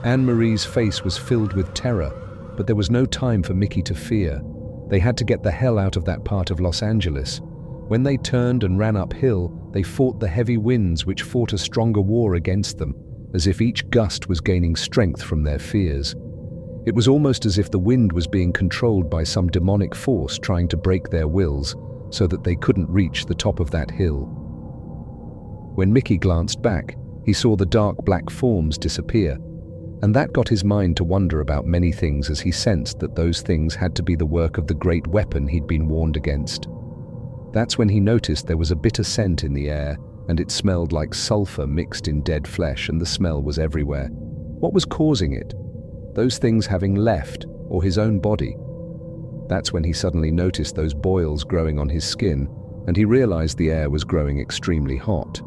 Anne-Marie's face was filled with terror, but there was no time for Mickey to fear. They had to get the hell out of that part of Los Angeles. When they turned and ran uphill, they fought the heavy winds which fought a stronger war against them, as if each gust was gaining strength from their fears. It was almost as if the wind was being controlled by some demonic force trying to break their wills so that they couldn't reach the top of that hill. When Mickey glanced back, he saw the dark black forms disappear, and that got his mind to wonder about many things as he sensed that those things had to be the work of the great weapon he'd been warned against. That's when he noticed there was a bitter scent in the air, and it smelled like sulfur mixed in dead flesh, and the smell was everywhere. What was causing it? Those things having left, or his own body? That's when he suddenly noticed those boils growing on his skin, and he realized the air was growing extremely hot.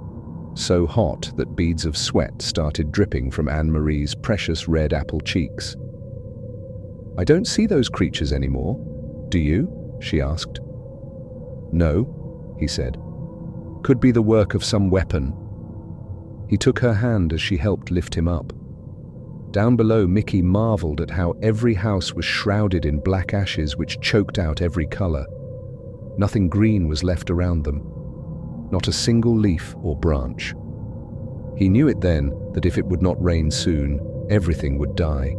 So hot that beads of sweat started dripping from Anne-Marie's precious red apple cheeks. "I don't see those creatures anymore. Do you?" she asked. "No," he said. "Could be the work of some weapon." He took her hand as she helped lift him up. Down below, Mickey marveled at how every house was shrouded in black ashes which choked out every color. Nothing green was left around them. Not a single leaf or branch. He knew it then that if it would not rain soon, everything would die.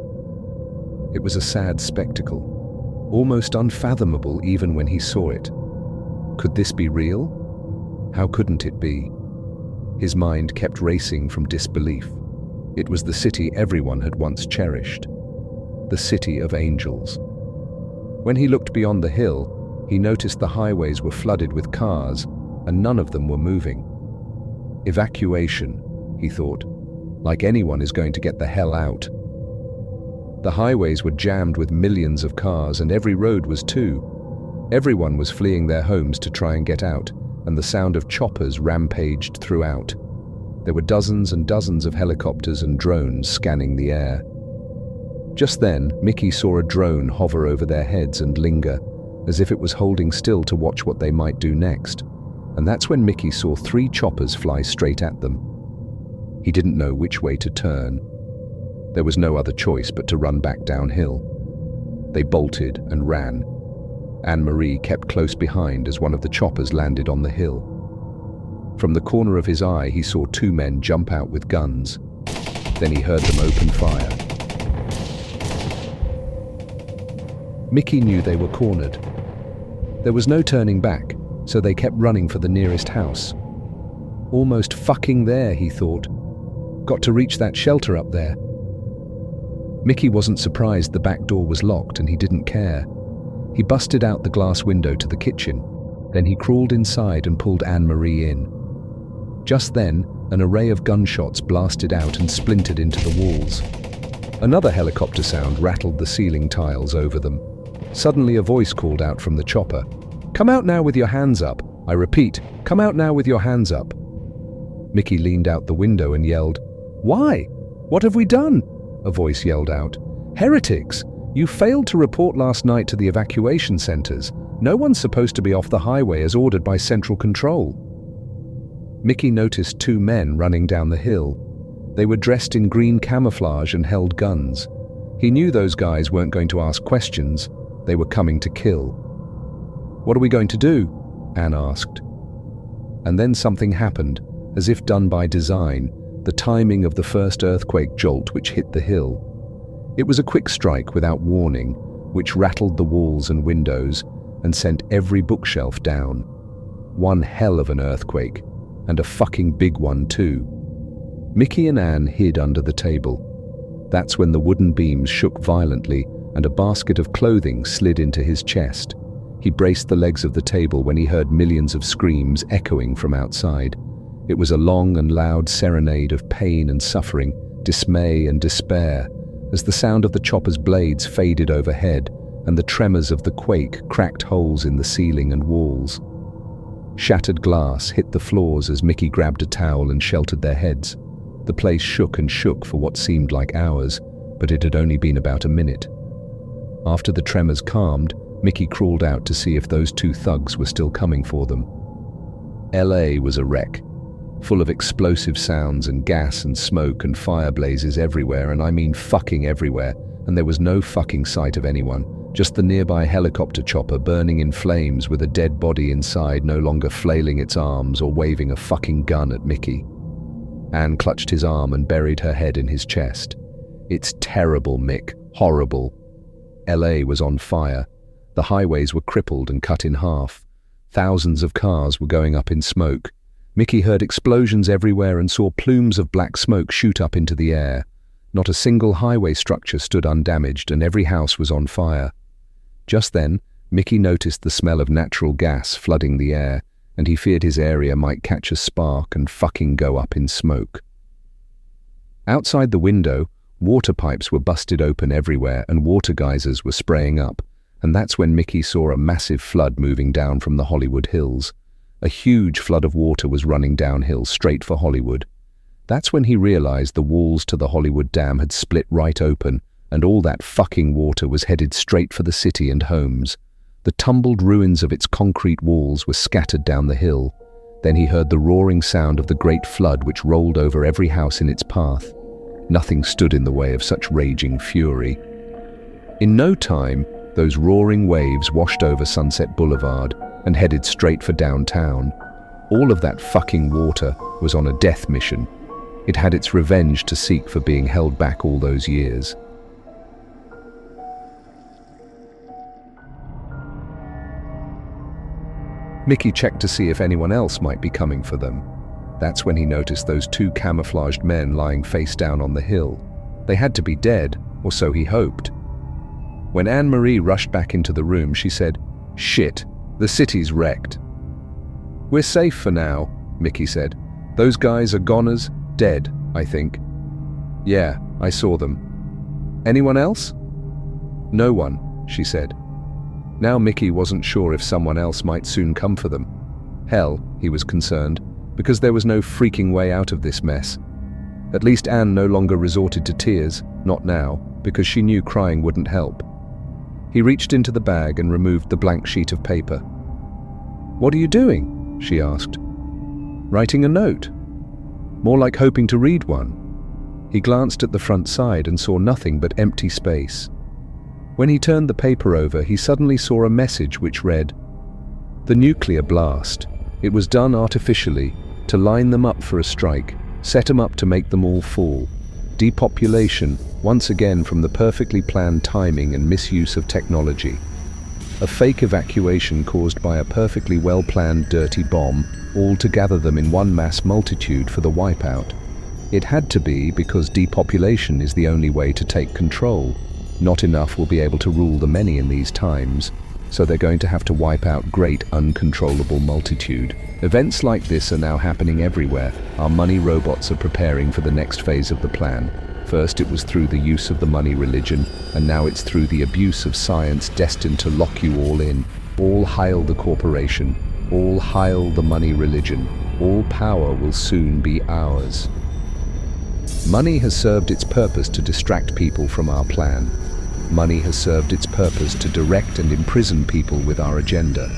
It was a sad spectacle, almost unfathomable even when he saw it. Could this be real? How couldn't it be? His mind kept racing from disbelief. It was the city everyone had once cherished. The city of angels. When he looked beyond the hill, he noticed the highways were flooded with cars, and none of them were moving. Evacuation, he thought, like anyone is going to get the hell out. The highways were jammed with millions of cars, and every road was too. Everyone was fleeing their homes to try and get out, and the sound of choppers rampaged throughout. There were dozens and dozens of helicopters and drones scanning the air. Just then, Mickey saw a drone hover over their heads and linger, as if it was holding still to watch what they might do next. And that's when Mickey saw 3 choppers fly straight at them. He didn't know which way to turn. There was no other choice but to run back downhill. They bolted and ran. Anne-Marie kept close behind as one of the choppers landed on the hill. From the corner of his eye, he saw 2 men jump out with guns. Then he heard them open fire. Mickey knew they were cornered. There was no turning back, so they kept running for the nearest house. Almost fucking there, he thought. Got to reach that shelter up there. Mickey wasn't surprised the back door was locked, and he didn't care. He busted out the glass window to the kitchen. Then he crawled inside and pulled Anne-Marie in. Just then, an array of gunshots blasted out and splintered into the walls. Another helicopter sound rattled the ceiling tiles over them. Suddenly a voice called out from the chopper. "Come out now with your hands up. I repeat, come out now with your hands up." Mickey leaned out the window and yelled, "Why? What have we done?" A voice yelled out. "Heretics! You failed to report last night to the evacuation centers. No one's supposed to be off the highway as ordered by Central Control." Mickey noticed 2 men running down the hill. They were dressed in green camouflage and held guns. He knew those guys weren't going to ask questions. They were coming to kill. "What are we going to do?" Anne asked. And then something happened, as if done by design, the timing of the first earthquake jolt which hit the hill. It was a quick strike without warning, which rattled the walls and windows and sent every bookshelf down. One hell of an earthquake, and a fucking big one too. Mickey and Anne hid under the table. That's when the wooden beams shook violently and a basket of clothing slid into his chest. He braced the legs of the table when he heard millions of screams echoing from outside. It was a long and loud serenade of pain and suffering, dismay and despair, as the sound of the chopper's blades faded overhead and the tremors of the quake cracked holes in the ceiling and walls. Shattered glass hit the floors as Mickey grabbed a towel and sheltered their heads. The place shook and shook for what seemed like hours, but it had only been about a minute. After the tremors calmed, Mickey crawled out to see if those 2 thugs were still coming for them. LA was a wreck. full of explosive sounds and gas and smoke and fire blazes everywhere, and I mean fucking everywhere, and there was no fucking sight of anyone, just the nearby helicopter chopper burning in flames with a dead body inside no longer flailing its arms or waving a fucking gun at Mickey. Anne clutched his arm and buried her head in his chest. It's terrible, Mick, horrible. LA was on fire. The highways were crippled and cut in half. Thousands of cars were going up in smoke. Mickey heard explosions everywhere and saw plumes of black smoke shoot up into the air. Not a single highway structure stood undamaged, and every house was on fire. Just then, Mickey noticed the smell of natural gas flooding the air, and he feared his area might catch a spark and fucking go up in smoke. Outside the window, water pipes were busted open everywhere and water geysers were spraying up, and that's when Mickey saw a massive flood moving down from the Hollywood Hills. A huge flood of water was running downhill straight for Hollywood. That's when he realized the walls to the Hollywood Dam had split right open, and all that fucking water was headed straight for the city and homes. The tumbled ruins of its concrete walls were scattered down the hill. Then he heard the roaring sound of the great flood which rolled over every house in its path. Nothing stood in the way of such raging fury. In no time, those roaring waves washed over Sunset Boulevard and headed straight for downtown. All of that fucking water was on a death mission. It had its revenge to seek for being held back all those years. Mickey checked to see if anyone else might be coming for them. That's when he noticed those two camouflaged men lying face down on the hill. They had to be dead, or so he hoped. When Anne-Marie rushed back into the room, she said, "Shit, the city's wrecked." "We're safe for now," Mickey said. "Those guys are goners, dead, I think." "Yeah, I saw them." "Anyone else?" "No one," she said. Now Mickey wasn't sure if someone else might soon come for them. Hell, he was concerned, because there was no freaking way out of this mess. At least Anne no longer resorted to tears, not now, because she knew crying wouldn't help. He reached into the bag and removed the blank sheet of paper. "What are you doing?" she asked. "Writing a note." "More like hoping to read one." He glanced at the front side and saw nothing but empty space. When he turned the paper over, he suddenly saw a message which read, "The nuclear blast. It was done artificially, to line them up for a strike, set them up to make them all fall. Depopulation, once again from the perfectly planned timing and misuse of technology. A fake evacuation caused by a perfectly well-planned dirty bomb, all to gather them in one mass multitude for the wipeout. It had to be because depopulation is the only way to take control. Not enough will be able to rule the many in these times, so they're going to have to wipe out great uncontrollable multitude. Events like this are now happening everywhere. Our money robots are preparing for the next phase of the plan. First it was through the use of the money religion, and now it's through the abuse of science destined to lock you all in. All hail the corporation. All hail the money religion. All power will soon be ours. Money has served its purpose to distract people from our plan. Money has served its purpose to direct and imprison people with our agenda.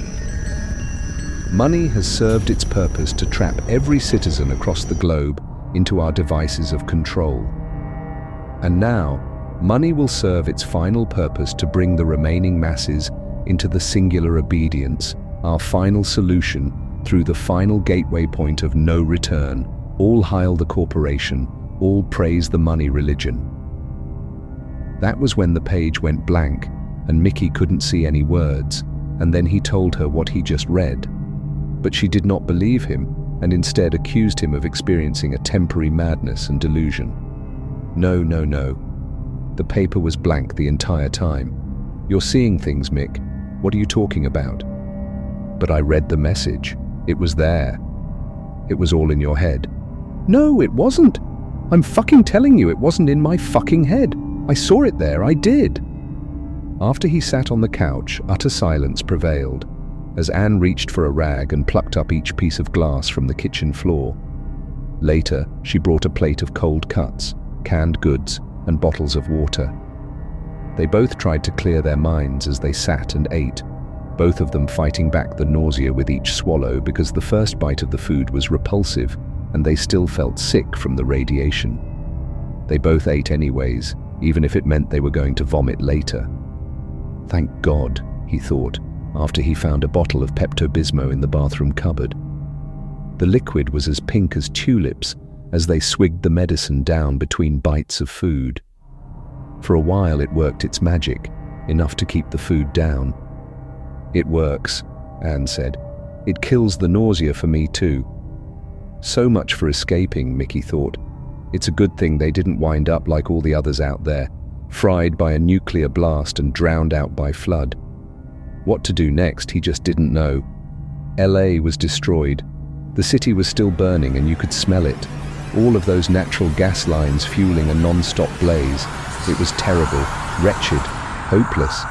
Money has served its purpose to trap every citizen across the globe into our devices of control. And now, money will serve its final purpose to bring the remaining masses into the singular obedience, our final solution through the final gateway point of no return. All hail the corporation, all praise the money religion. That was when the page went blank and Mickey couldn't see any words, and then he told her what he just read. But she did not believe him and instead accused him of experiencing a temporary madness and delusion. No, no, no. The paper was blank the entire time. You're seeing things, Mick. What are you talking about? But I read the message. It was there. It was all in your head. No, it wasn't. I'm fucking telling you, it wasn't in my fucking head. I saw it there, I did. After he sat on the couch, utter silence prevailed, as Anne reached for a rag and plucked up each piece of glass from the kitchen floor. Later, she brought a plate of cold cuts, canned goods, and bottles of water. They both tried to clear their minds as they sat and ate, both of them fighting back the nausea with each swallow because the first bite of the food was repulsive, and they still felt sick from the radiation. They both ate anyways, even if it meant they were going to vomit later. Thank God, he thought, after he found a bottle of Pepto-Bismol in the bathroom cupboard. The liquid was as pink as tulips as they swigged the medicine down between bites of food. For a while it worked its magic, enough to keep the food down. "It works," Anne said. "It kills the nausea for me too." So much for escaping, Mickey thought. It's a good thing they didn't wind up like all the others out there, fried by a nuclear blast and drowned out by flood. What to do next, he just didn't know. LA was destroyed. The city was still burning and you could smell it. All of those natural gas lines fueling a non-stop blaze. It was terrible, wretched, hopeless.